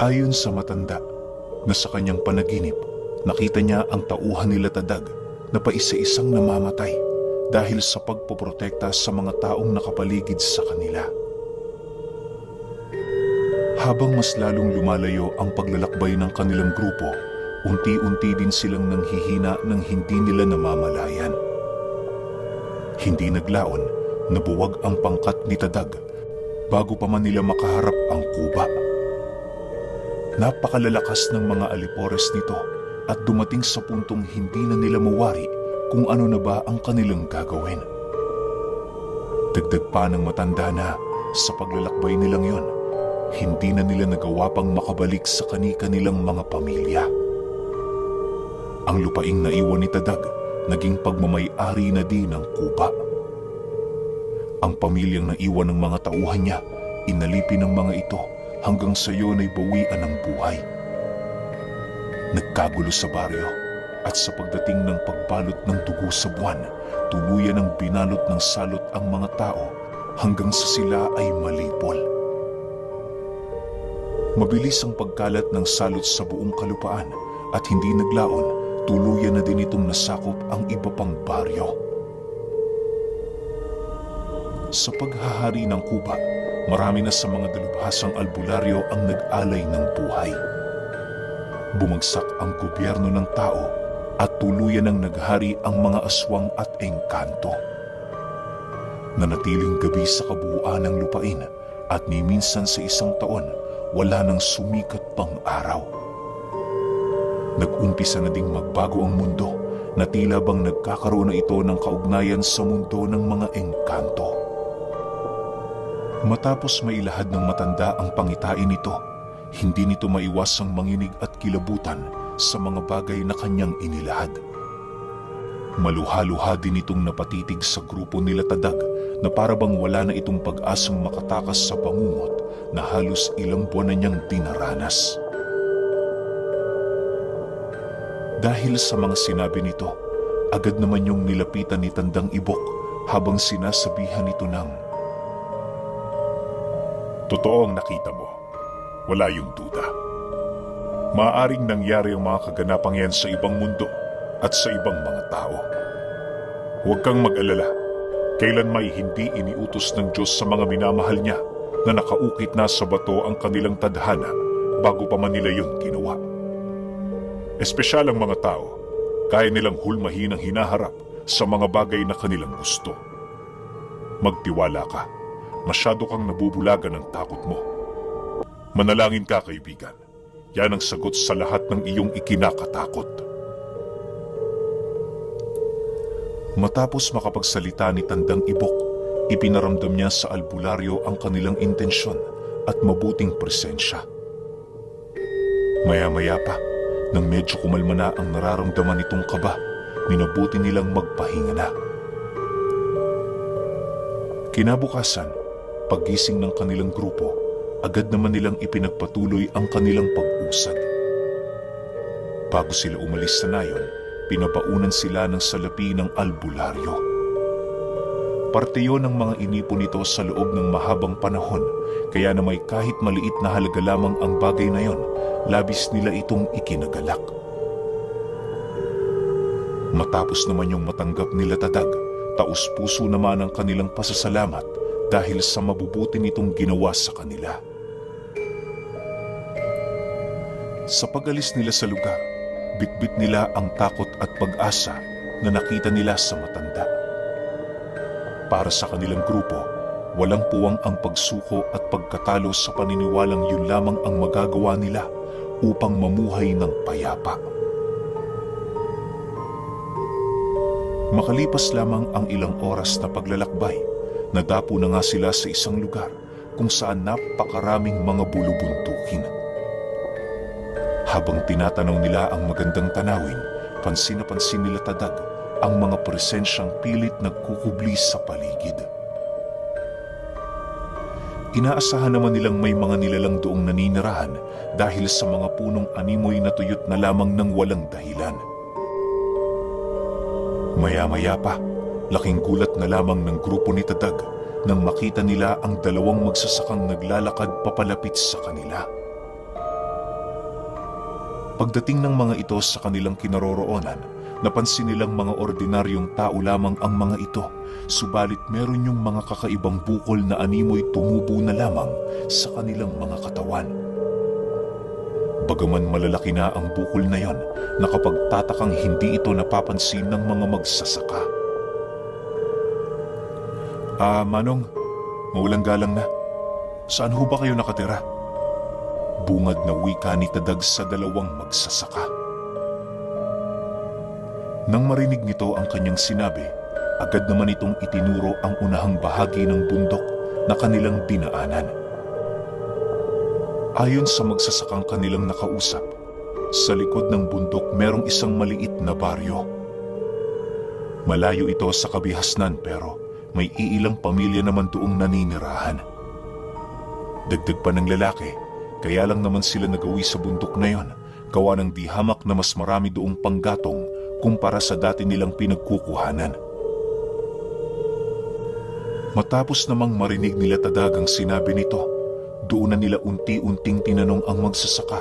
Ayon sa matanda na sa kanyang panaginip, nakita niya ang tauhan nila Tadag na paisa-isang namamatay dahil sa pagpoprotekta sa mga taong nakapaligid sa kanila. Habang mas lalong lumalayo ang paglalakbay ng kanilang grupo, unti-unti din silang nanghihina ng hindi nila namamalayan. Hindi naglaon, nabuwag ang pangkat ni Tadag bago pa man nila makaharap ang kuba. Napakalalakas ng mga alipores nito at dumating sa puntong hindi na nila mawari kung ano na ba ang kanilang gagawin. Dagdag pa ng matanda na sa paglalakbay nilang yon, hindi na nila nagawa pang makabalik sa kani-kanilang mga pamilya. Ang lupaing naiwan ni Tadag naging pagmamay-ari na din ng kuba. Ang pamilyang naiwan ng mga tauhan niya, inalipin ng mga ito hanggang sa iyon ay bawian ng buhay. Nagkagulo sa baryo at sa pagdating ng pagbalot ng dugo sa buwan, tuluyan ang binalot ng salot ang mga tao hanggang sa sila ay malipol. Mabilis ang pagkalat ng salot sa buong kalupaan at hindi naglaon, tuluyan na din itong nasakop ang iba pang baryo. Sa paghahari ng kuba, marami na sa mga dalubhasang albularyo ang nag-alay ng buhay. Bumagsak ang gobyerno ng tao at tuluyan ang naghari ang mga aswang at engkanto. Nanatiling gabi sa kabuuan ng lupain at ni minsan sa isang taon, wala nang sumikat pang araw. Nag-umpisa na ding magbago ang mundo na tila bang nagkakaroon na ito ng kaugnayan sa mundo ng mga engkanto. Matapos mailahad ng matanda ang pangitain nito, hindi nito maiwasang manginig at kilabutan sa mga bagay na kanyang inilahad. Maluha-luha din itong napatitig sa grupo nila Tadag na parabang wala na itong pag-asang makatakas sa bangungot na halos ilang buwan na niyang dinaranas. Dahil sa mga sinabi nito, agad naman yung nilapitan ni Tandang Ibok habang sinasabihan ito ng, "Totoo ang nakita mo. Wala yung duda. Maaaring nangyari ang mga kaganapang yan sa ibang mundo at sa ibang mga tao. Huwag kang mag-alala. Kailanmay hindi iniutos ng Diyos sa mga minamahal niya na nakaukit na sa bato ang kanilang tadhana bago pa man nila yun ginawa. Espesyal ang mga tao, kaya nilang hulmahin ang hinaharap sa mga bagay na kanilang gusto. Magtiwala ka. Masyado kang nabubulagan ng takot mo. Manalangin ka, kaibigan. Yan ang sagot sa lahat ng iyong ikinakatakot." Matapos makapagsalita ni Tandang Ibok, ipinaramdam niya sa albularyo ang kanilang intensyon at mabuting presensya. Maya-maya pa, nang medyo kumalma na ang nararamdaman nitong kaba, minabuti nilang magpahinga na. Kinabukasan, paggising ng kanilang grupo, agad naman nilang ipinagpatuloy ang kanilang pag-usad. Bago sila umalis sa nayon, pinapaunan sila ng salapi ng albularyo. Parte yon ng mga inipon nito sa loob ng mahabang panahon, kaya na may kahit maliit na halaga lamang ang bagay na yon, labis nila itong ikinagalak. Matapos naman yung matanggap nila Tadag, taus-puso naman ang kanilang pasasalamat dahil sa mabubuti nitong ginawa sa kanila. Sa pag-alis nila sa lugar, bitbit nila ang takot at pag-asa na nakita nila sa matanda. Para sa kanilang grupo, walang puwang ang pagsuko at pagkatalo sa paniniwalang yun lamang ang magagawa nila upang mamuhay ng payapa. Makalipas lamang ang ilang oras na paglalakbay, nadapo na nga sila sa isang lugar kung saan napakaraming mga bulubuntukin. Habang tinatanaw nila ang magandang tanawin, pansin na pansin nila Tadag ang mga presensyang pilit nagkukubli sa paligid. Inaasahan naman nilang may mga nilalang doong naninirahan dahil sa mga punong animoy na tuyot na lamang ng walang dahilan. Maya-maya pa, laking gulat na lamang ng grupo ni Tadag nang makita nila ang dalawang magsasakang naglalakad papalapit sa kanila. Pagdating ng mga ito sa kanilang kinaroroonan, napansin nilang mga ordinaryong tao lamang ang mga ito, subalit meron yung mga kakaibang bukol na animoy tumubo na lamang sa kanilang mga katawan. Bagaman malalaki na ang bukol na yon, nakapagtatakang hindi ito napapansin ng mga magsasaka. Manong, mawalang galang na. Saan ho ba kayo nakatira? Bungad na wika ni Tadag sa dalawang magsasaka. Nang marinig nito ang kanyang sinabi, agad naman itong itinuro ang unahang bahagi ng bundok na kanilang dinaanan. Ayon sa magsasakang kanilang nakausap, sa likod ng bundok merong isang maliit na baryo. Malayo ito sa kabihasnan pero may iilang pamilya naman doong naninirahan. Dagdag pa ng lalaki, kaya lang naman sila nagawi sa bundok na yon, gawa ng di hamak na mas marami doong panggatong kumpara sa dati nilang pinagkukuhanan. Matapos namang marinig nila Tadag ang sinabi nito, doon na nila unti-unting tinanong ang magsasaka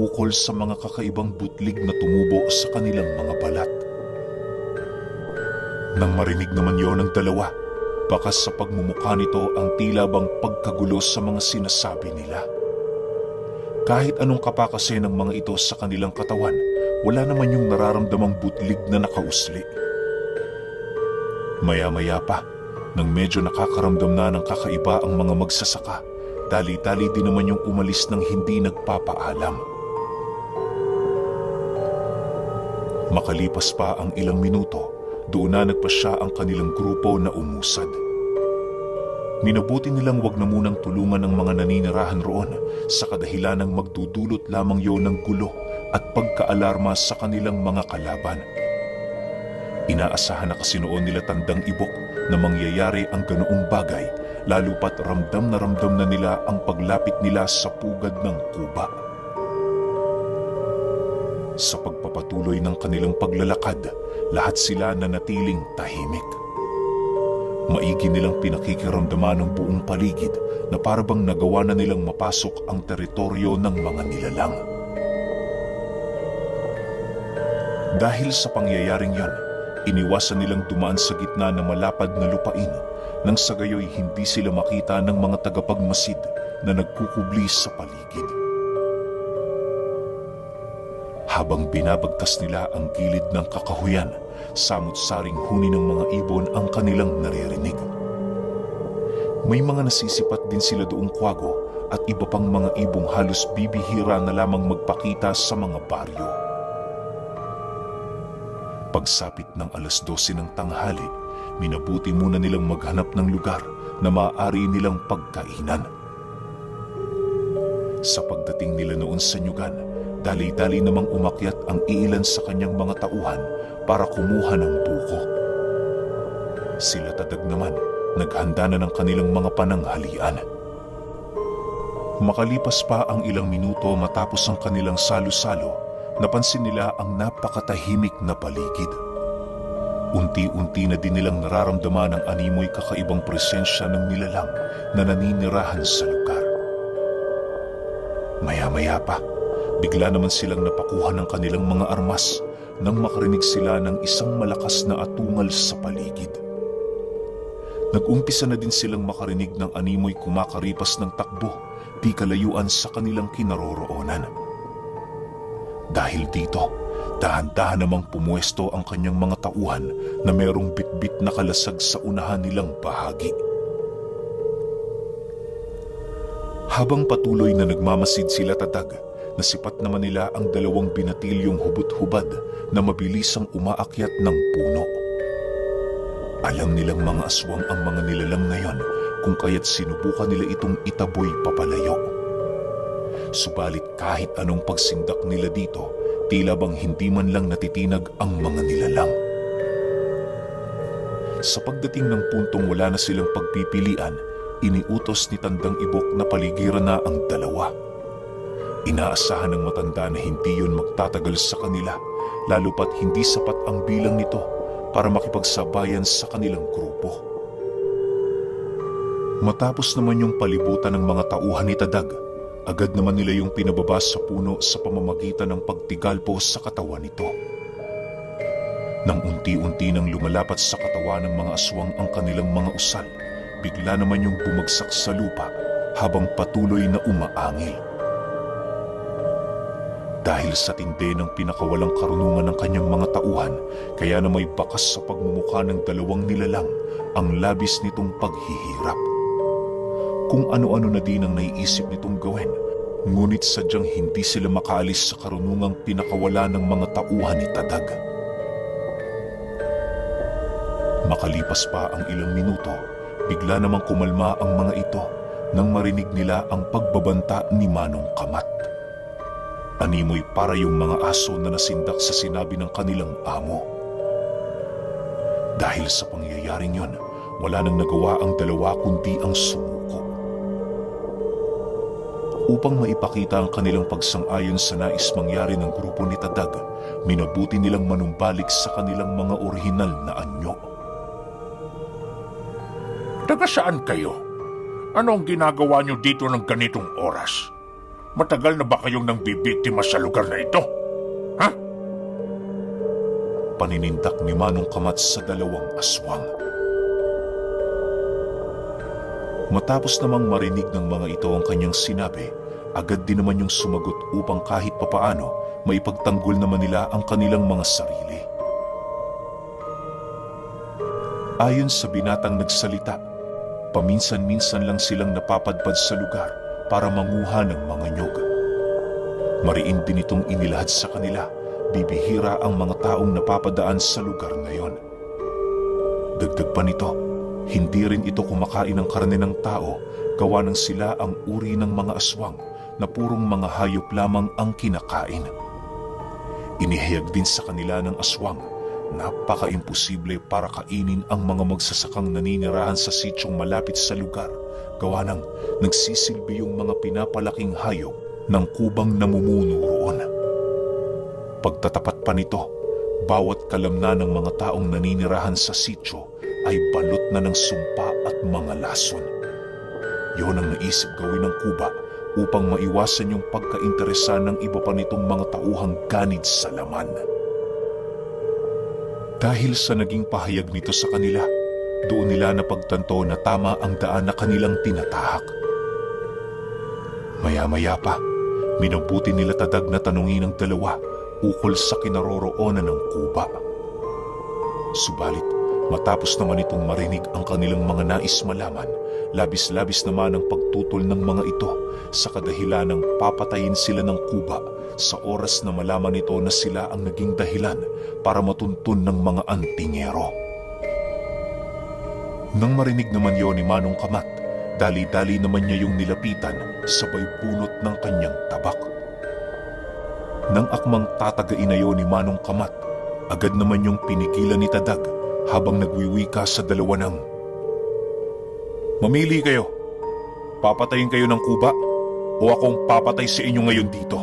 ukol sa mga kakaibang butlig na tumubo sa kanilang mga balat. Nang marinig naman yon ng dalawa, bakas sa pagmumukha nito ang tila bang pagkagulo sa mga sinasabi nila. Kahit anong kapakase ng mga ito sa kanilang katawan, wala naman yung nararamdamang butlig na nakausli. Maya-maya pa, nang medyo nakakaramdam na ng kakaiba ang mga magsasaka, dali-dali din naman yung umalis ng hindi nagpapaalam. Makalipas pa ang ilang minuto, doon na nagpasya ang kanilang grupo na umusad. Minabuti nilang wag na munang tulungan ang mga naninirahan roon sa kadahilan ng magdudulot lamang yon ng gulo at pagkaalarma sa kanilang mga kalaban. Inaasahan na kasi noon nila Tandang Ibok na mangyayari ang ganoong bagay, lalo pat ramdam na nila ang paglapit nila sa pugad ng kuba. Sa pagpapatuloy ng kanilang paglalakad, lahat sila nanatiling tahimik. Maigi nilang pinakikiramdaman ng buong paligid na parabang nagawa na nilang mapasok ang teritoryo ng mga nilalang. Dahil sa pangyayaring yan, iniwasan nilang dumaan sa gitna ng malapad na lupain nang sa gayoy hindi sila makita ng mga tagapagmasid na nagkukubli sa paligid. Habang binabagtas nila ang gilid ng kakahuyan, samot-saring huni ng mga ibon ang kanilang naririnig. May mga nasisipat din sila doong kwago at iba pang mga ibong halos bibihira na lamang magpakita sa mga baryo. Pagsapit ng 12:00 ng tanghali, minabuti muna nilang maghanap ng lugar na maaari nilang pagkainan. Sa pagdating nila noon sa nyugan, dali-dali namang umakyat ang iilan sa kanyang mga tauhan para kumuha ng buko. Sila Tadag naman, naghanda na ng kanilang mga pananghalian. Makalipas pa ang ilang minuto matapos ang kanilang salo-salo, napansin nila ang napakatahimik na paligid. Unti-unti na din nilang nararamdaman ang animoy kakaibang presensya ng nilalang na naninirahan sa lugar. Maya-maya pa, bigla naman silang napakuha ng kanilang mga armas nang makarinig sila ng isang malakas na atungal sa paligid. Nag-umpisa na din silang makarinig ng animoy kumakaripas ng takbo di kalayuan sa kanilang kinaroroonan. Dahil dito, dahan-dahan namang pumuesto ang kanyang mga tauhan na merong bitbit na kalasag sa unahan nilang bahagi. Habang patuloy na nagmamasid sila Tadag, nasipat naman nila ang 2 binatilyong hubot-hubad na mabilisang umaakyat ng puno. Alam nilang mga aswang ang mga nilalang na yon, kung kaya't sinubukan nila itong itaboy papalayo. Subalit kahit anong pagsindak nila dito, tila bang hindi man lang natitinag ang mga nilalang. Sa pagdating ng puntong wala na silang pagpipilian, iniutos ni Tandang Ibok na paligiran na ang 2. Inaasahan ng matanda na hindi yun magtatagal sa kanila, lalo pat hindi sapat ang bilang nito para makipagsabayan sa kanilang grupo. Matapos naman yung palibutan ng mga tauhan ni Tadag, agad naman nila yung pinababa sa puno sa pamamagitan ng pagtigalpo sa katawan nito. Nang unti-unti nang lumalapat sa katawan ng mga aswang ang kanilang mga usal, bigla naman yung bumagsak sa lupa habang patuloy na umaangil. Dahil sa tindi ng pinakawalang karunungan ng kanyang mga tauhan, kaya na may bakas sa pagmumukha ng dalawang nilalang ang labis nitong paghihirap. Kung ano-ano na din ang naiisip nitong gawin, ngunit sadyang hindi sila makaalis sa karunungang pinakawala ng mga tauhan ni Tadag. Makalipas pa ang ilang minuto, bigla namang kumalma ang mga ito nang marinig nila ang pagbabanta ni Manong Kamat. Animoy para yung mga aso na nasindak sa sinabi ng kanilang amo. Dahil sa pangyayaring yon, wala nang nagawa ang dalawa kundi ang sumuko. Upang maipakita ang kanilang pagsang-ayon sa nais mangyari ng grupo ni Tadag, minabuti nilang manumbalik sa kanilang mga orihinal na anyo. Taga saan kayo? Ano ang ginagawa nyo dito ng ganitong oras? Matagal na ba kayong nang bibiktima sa lugar na ito? Ha? Paninindak ni Manong Kamat sa dalawang aswang. Matapos namang marinig ng mga ito ang kanyang sinabi, agad din naman yung sumagot upang kahit papaano maipagtanggol naman nila ang kanilang mga sarili. Ayon sa binatang nagsalita, paminsan-minsan lang silang napapadpad sa lugar para manguha ng mga nyog. Mariin din itong inilahad sa kanila, bibihira ang mga taong napapadaan sa lugar na yon. Dagdag pa nito, hindi rin ito kumakain ng karne ng tao, gawa ng sila ang uri ng mga aswang na purong mga hayop lamang ang kinakain. Inihayag din sa kanila ng aswang, napaka-imposible para kainin ang mga magsasakang naninirahan sa sityong malapit sa lugar, gawa ng nagsisilbi yung mga pinapalaking hayop ng kubang namumuno roon. Pagtatapat pa nito, bawat kalamnan ng mga taong naninirahan sa sityo ay balot na ng sumpa at mga lason. Yun ang naisip gawin ng kuba upang maiwasan yung pagkainteresa ng iba pa nitong mga tauhang ganid sa laman. Dahil sa naging pahayag nito sa kanila, doon nila napagtanto na tama ang daan na kanilang tinatahak. Maya-maya pa, minabuti nila Tadag na tanungin ng dalawa ukol sa kinaroroonan ng kuba. Subalit, matapos naman itong marinig ang kanilang mga nais malaman, labis-labis naman ang pagtutol ng mga ito sa kadahilan ng papatayin sila ng kuba sa oras na malaman ito na sila ang naging dahilan para matuntun ng mga antingero. Nang marinig naman yon ni Manong Kamat, dali-dali naman niya yung nilapitan sabay bunot ng kanyang tabak. Nang akmang tatagain na yon ni Manong Kamat, agad naman yung pinigilan ni Tadag habang nagwiwika sa dalawa ng, "Mamili kayo. Papatayin kayo ng kuba o akong papatay sa inyo ngayon dito.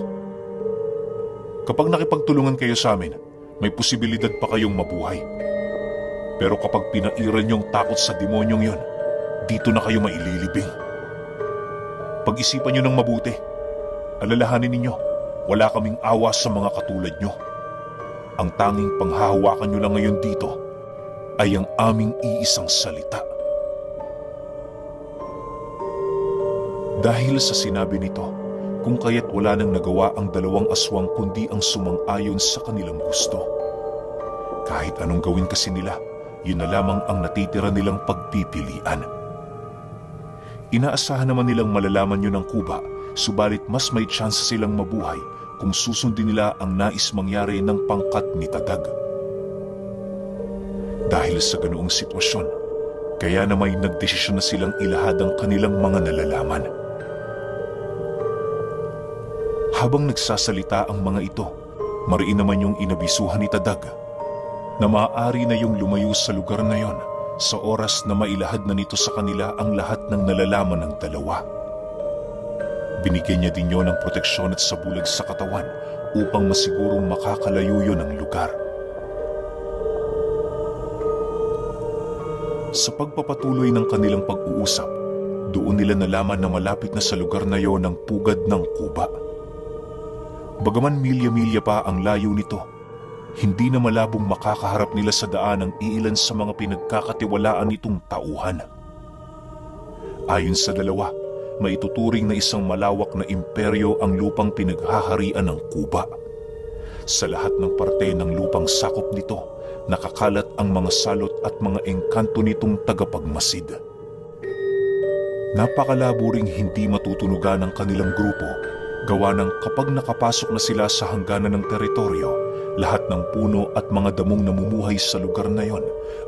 Kapag nakipagtulungan kayo sa amin, may posibilidad pa kayong mabuhay. Pero kapag pinairan niyong takot sa demonyong yon, dito na kayo maililibing. Pag-isipan niyo ng mabuti. Alalahanin ninyo, wala kaming awa sa mga katulad niyo. Ang tanging panghahawakan niyo lang ngayon dito ay ang aming iisang salita." Dahil sa sinabi nito, kung kaya't wala nang nagawa ang dalawang aswang kundi ang sumang-ayon sa kanilang gusto. Kahit anong gawin kasi nila, yun na lamang ang natitira nilang pagpipilian. Inaasahan naman nilang malalaman yun ng kuba, subalit mas may chance silang mabuhay kung susundin nila ang nais mangyari ng pangkat ni Tadag. Dahil sa ganoong sitwasyon, kaya na may nagdesisyon na silang ilahad ang kanilang mga nalalaman. Habang nagsasalita ang mga ito, mariin naman yung inabisuhan ni Tadag na maaari na yung lumayo sa lugar na yon sa oras na mailahad na nito sa kanila ang lahat ng nalalaman ng dalawa. Binigyan niya din yon ng proteksyon at sabulag sa katawan upang masigurong makakalayo yon ng lugar. Sa pagpapatuloy ng kanilang pag-uusap, Doon nila nalaman na malapit na sa lugar na yon ang pugad ng kuba. Bagaman milya-milya pa ang layo nito, hindi na malabong makakaharap nila sa daan ang iilan sa mga pinagkakatiwalaan nitong tauhan. Ayon sa dalawa, maituturing na isang malawak na imperyo ang lupang pinaghaharian ng Kuba. Sa lahat ng parte ng lupang sakop nito, nakakalat ang mga salot at mga engkanto nitong tagapagmasid. Napakalabo ring hindi matutunugan ng kanilang grupo, gawa ng kapag nakapasok na sila sa hangganan ng teritoryo, lahat ng puno at mga damong namumuhay sa lugar na yon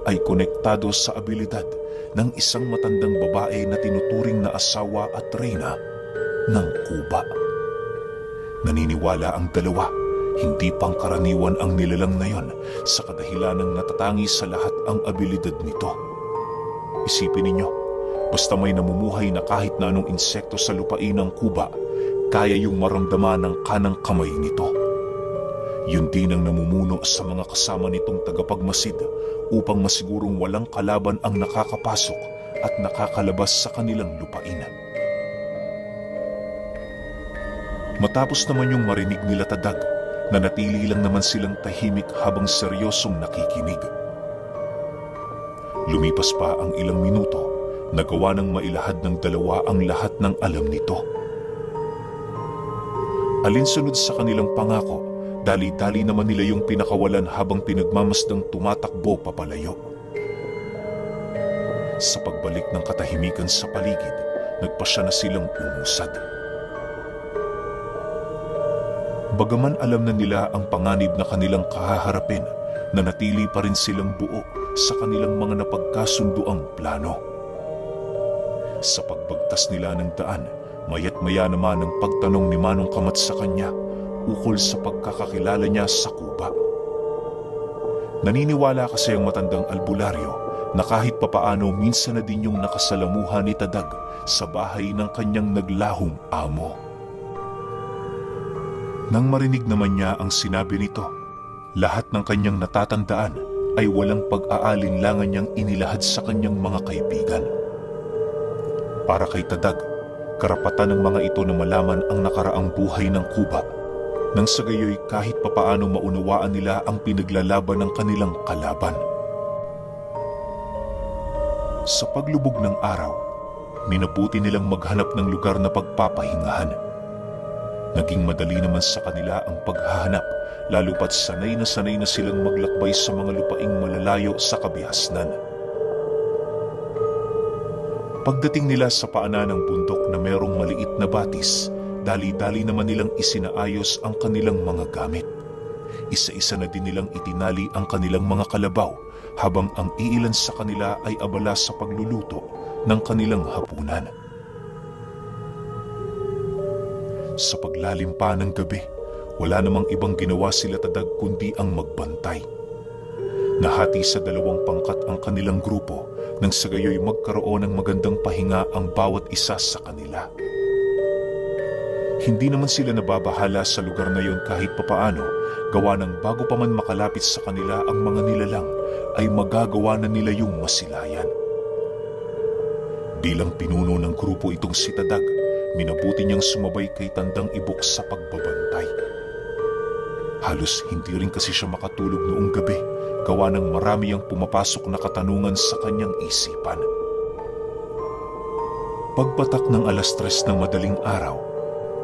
ay konektado sa abilidad ng isang matandang babae na tinuturing na asawa at reyna ng Kuba. Naniniwala ang dalawa, hindi pangkaraniwan ang nilalang na yon sa kadahilanang natatangi sa lahat ang abilidad nito. Isipin ninyo, basta may namumuhay na kahit na anong insekto sa lupain ng Kuba, kaya yung maramdaman ng kanang kamay nito. Yun din ang namumuno sa mga kasama nitong tagapagmasid upang masigurong walang kalaban ang nakakapasok at nakakalabas sa kanilang lupain. Matapos naman yung marinig nila Tadag, nanatili lang naman silang tahimik habang seryosong nakikinig. Lumipas pa ang ilang minuto, nagawa ng mailahad ng dalawa ang lahat ng alam nito. Alinsunod sa kanilang pangako, dali-dali naman nila yung pinakawalan habang pinagmamasdang tumatakbo papalayo. Sa pagbalik ng katahimikan sa paligid, nagpasya na silang umusad. Bagaman alam na nila ang panganib na kanilang kahaharapin, nanatili pa rin silang buo sa kanilang mga napagkasunduang plano. Sa pagbagtas nila ng daan, mayat maya naman ang pagtanong ni Manong Kamat sa kanya ukol sa pagkakakilala niya sa Kuba. Naniniwala kasi ang matandang albularyo na kahit papaano minsan na din yung nakasalamuha ni Tadag sa bahay ng kanyang naglahong amo. Nang marinig naman niya ang sinabi nito, lahat ng kanyang natatandaan ay walang pag-aalinlangan niyang inilahad sa kanyang mga kaibigan. Para kay Tadag, karapatan ng mga ito na malaman ang nakaraang buhay ng Kuba, nang sa gayoy kahit papaano maunawaan nila ang pinaglalaban ng kanilang kalaban. Sa paglubog ng araw, minabuti nilang maghanap ng lugar na pagpapahingahan. Naging madali naman sa kanila ang paghahanap, lalo pat sanay na silang maglakbay sa mga lupaing malalayo sa kabihasnan. Pagdating nila sa paanan ng bundok na merong maliit na batis, dali-dali naman nilang isinaayos ang kanilang mga gamit. Isa-isa na din nilang itinali ang kanilang mga kalabaw, habang ang iilan sa kanila ay abala sa pagluluto ng kanilang hapunan. Sa paglalim pa ng gabi, wala namang ibang ginawa sila Tadag kundi ang magbantay. Nahati sa dalawang pangkat ang kanilang grupo, nang sa gayoy magkaroon ng magandang pahinga ang bawat isa sa kanila. Hindi naman sila nababahala sa lugar na yon kahit papaano, gawa ng bago pa man makalapit sa kanila ang mga nilalang, ay magagawa na nila yung masilayan. Bilang pinuno ng grupo itong si Tadag, minabuti niyang sumabay kay Tandang Ibok sa pagbabantay. Halos hindi rin kasi siya makatulog noong gabi, gawa ng marami ang pumapasok na katanungan sa kanyang isipan. Pagpatak ng 3:00 ng madaling araw,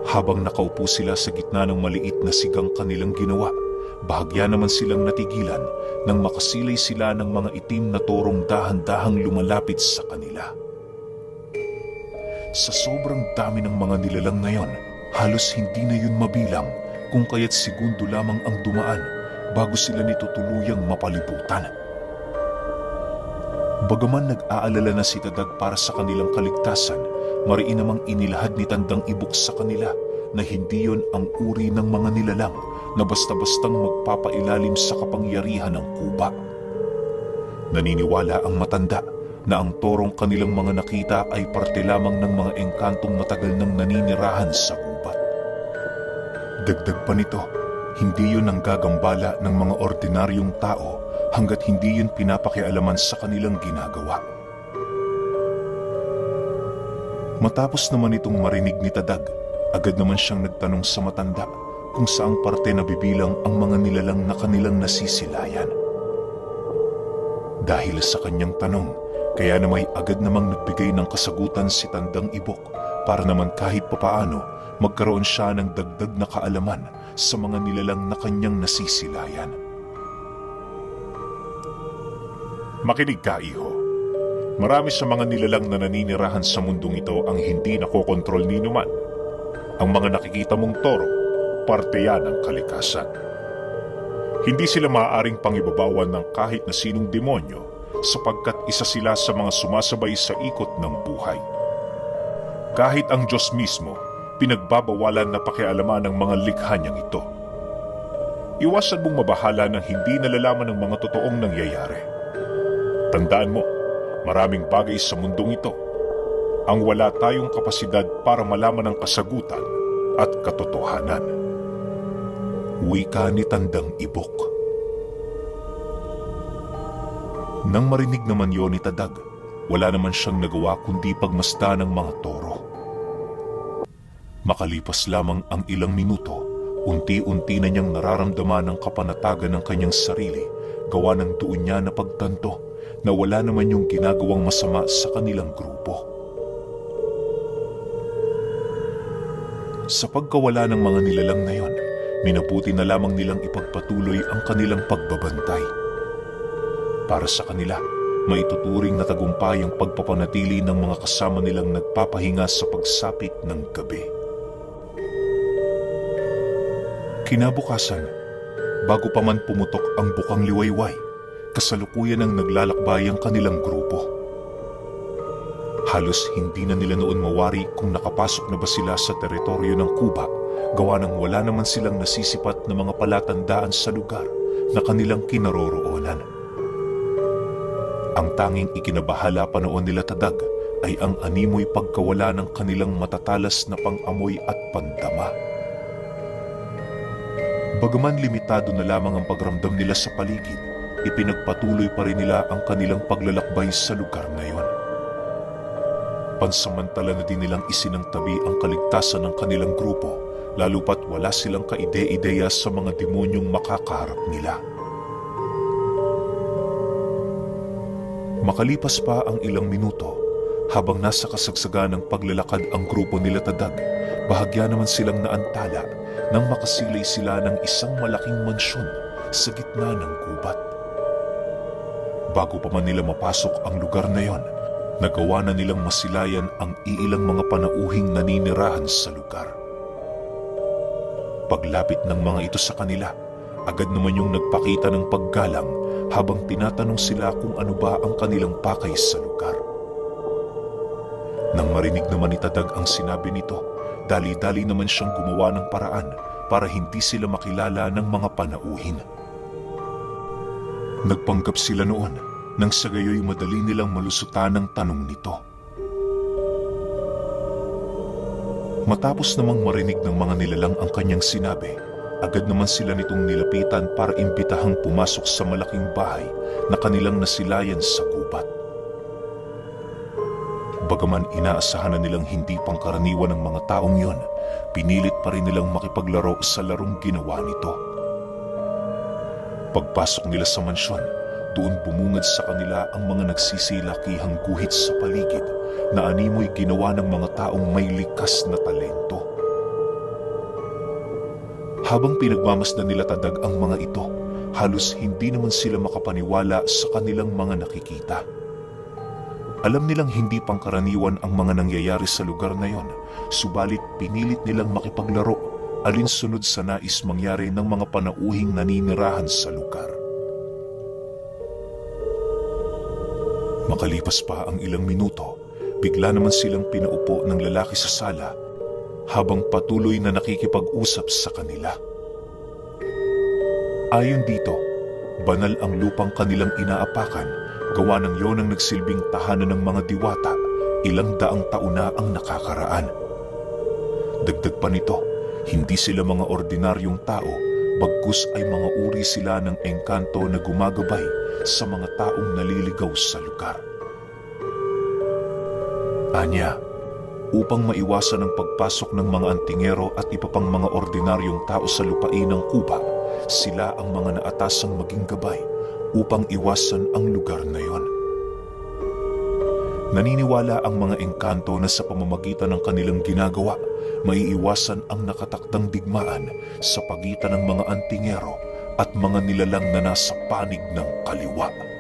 habang nakaupo sila sa gitna ng maliit na sigang kanilang ginawa, bahagya naman silang natigilan nang makasilay sila ng mga itim na torong dahan-dahang lumalapit sa kanila. Sa sobrang dami ng mga nilalang na yon, halos hindi na yun mabilang kung kaya't segundo lamang ang dumaan bago sila nito tuluyang mapalibutan. Bagaman nag-aalala na si Tadag para sa kanilang kaligtasan, mariin namang inilahad ni Tandang Ibok sa kanila na hindi yon ang uri ng mga nilalang na basta-bastang magpapailalim sa kapangyarihan ng Kuba. Naniniwala ang matanda na ang torong kanilang mga nakita ay parte lamang ng mga engkantong matagal nang naninirahan sa gubat. Dagdag pa nito, hindi yun ang gagambala ng mga ordinaryong tao hanggat hindi yun pinapakialaman sa kanilang ginagawa. Matapos naman itong marinig ni Tadag, agad naman siyang nagtanong sa matanda kung saang parte nabibilang ang mga nilalang na kanilang nasisilayan. Dahil sa kanyang tanong, kaya na may agad namang nagbigay ng kasagutan si Tandang Ibok para naman kahit papaano magkaroon siya ng dagdag na kaalaman sa mga nilalang na kanyang nasisilayan. Makinig ka, iho. Marami sa mga nilalang na naninirahan sa mundong ito ang hindi nakokontrol ni numan. Ang mga nakikita mong toro, parte yan ng kalikasan. Hindi sila maaaring pangibabawan ng kahit na sinong demonyo sapagkat isa sila sa mga sumasabay sa ikot ng buhay. Kahit ang Diyos mismo, pinagbabawalan na pakialaman ng mga likha niyang ito. Iwasan mong mabahala ng hindi nalalaman ng mga totoong nangyayari. Tandaan mo, maraming bagay sa mundong ito ang wala tayong kapasidad para malaman ang kasagutan at katotohanan. Wika ni Tandang Ibok. Nang marinig naman yon ni Tadag, wala naman siyang nagawa kundi pagmasdan ng mga toro. Makalipas lamang ang ilang minuto, unti-unti na niyang nararamdaman ang kapanatagan ng kanyang sarili gawa ng doon niya na pagtanto na wala naman yung ginagawang masama sa kanilang grupo. Sa pagkawala ng mga nilalang na yon, minabuti na lamang nilang ipagpatuloy ang kanilang pagbabantay. Para sa kanila, maituturing na tagumpay ang pagpapanatili ng mga kasama nilang nagpapahinga sa pagsapit ng gabi. Kinabukasan, bago pa man pumutok ang bukang liwayway, kasalukuyan ang naglalakbay ang kanilang grupo. Halos hindi na nila noon mawari kung nakapasok na ba sila sa teritoryo ng Kuba, gawa ng wala naman silang nasisipat na mga palatandaan sa lugar na kanilang kinaroroonan. Ang tanging ikinabahala pa noon nila Tadag ay ang animoy pagkawala ng kanilang matatalas na pang-amoy at pandama. Bagaman limitado na lamang ang pagramdam nila sa paligid, ipinagpatuloy pa rin nila ang kanilang paglalakbay sa lugar na yon. Pansamantala na din nilang isinangtabi ang kaligtasan ng kanilang grupo, lalo pat wala silang kaide-ideya sa mga demonyong makakaharap nila. Makalipas pa ang ilang minuto, habang nasa kasagsagan ng paglalakad ang grupo nila Tadag, bahagya naman silang naantala nang makasilay sila ng isang malaking mansyon sa gitna ng gubat. Bago pa man nila mapasok ang lugar na yon, nagawa na nilang masilayan ang iilang mga panauhing naninirahan sa lugar. Paglapit ng mga ito sa kanila, agad naman yung nagpakita ng paggalang habang tinatanong sila kung ano ba ang kanilang pakay sa lugar. Nang marinig naman ni Tadag ang sinabi nito, dali-dali naman siyang gumawa ng paraan para hindi sila makilala ng mga panauhin. Nagpanggap sila noon nang sa gayoy madali nilang malusutan ang tanong nito. Matapos namang marinig ng mga nilalang ang kanyang sinabi, agad naman sila nitong nilapitan para imbitahang pumasok sa malaking bahay na kanilang nasilayan sa gubat. Bagaman inaasahan na nilang hindi pangkaraniwan ng mga taong yon, pinilit pa rin nilang makipaglaro sa larong ginawa nito. Pagpasok nila sa mansyon, doon bumungad sa kanila ang mga nagsisilakihang guhit sa paligid na animoy ginawa ng mga taong may likas na talento. Habang pinagmamasdan nila Tadag ang mga ito, halos hindi naman sila makapaniwala sa kanilang mga nakikita. Alam nilang hindi pangkaraniwan ang mga nangyayari sa lugar na yon, subalit pinilit nilang makipaglaro alinsunod sa nais mangyari ng mga panauhing naninirahan sa lugar. Makalipas pa ang ilang minuto, bigla naman silang pinaupo ng lalaki sa sala habang patuloy na nakikipag-usap sa kanila. Ayon dito, banal ang lupang kanilang inaapakan, gawa ng yon ang nagsilbing tahanan ng mga diwata, ilang daang taon na ang nakakaraan. Dagdag pa nito, hindi sila mga ordinaryong tao, bagkus ay mga uri sila ng engkanto na gumagabay sa mga taong naliligaw sa lugar. Anya, upang maiwasan ang pagpasok ng mga antingero at iba pang mga ordinaryong tao sa lupain ng Kuba. Sila ang mga naatasang maging gabay upang iwasan ang lugar na yon. Naniniwala ang mga engkanto na sa pamamagitan ng kanilang ginagawa, maiiwasan ang nakatakdang digmaan sa pagitan ng mga antingero at mga nilalang na nasa panig ng kaliwa.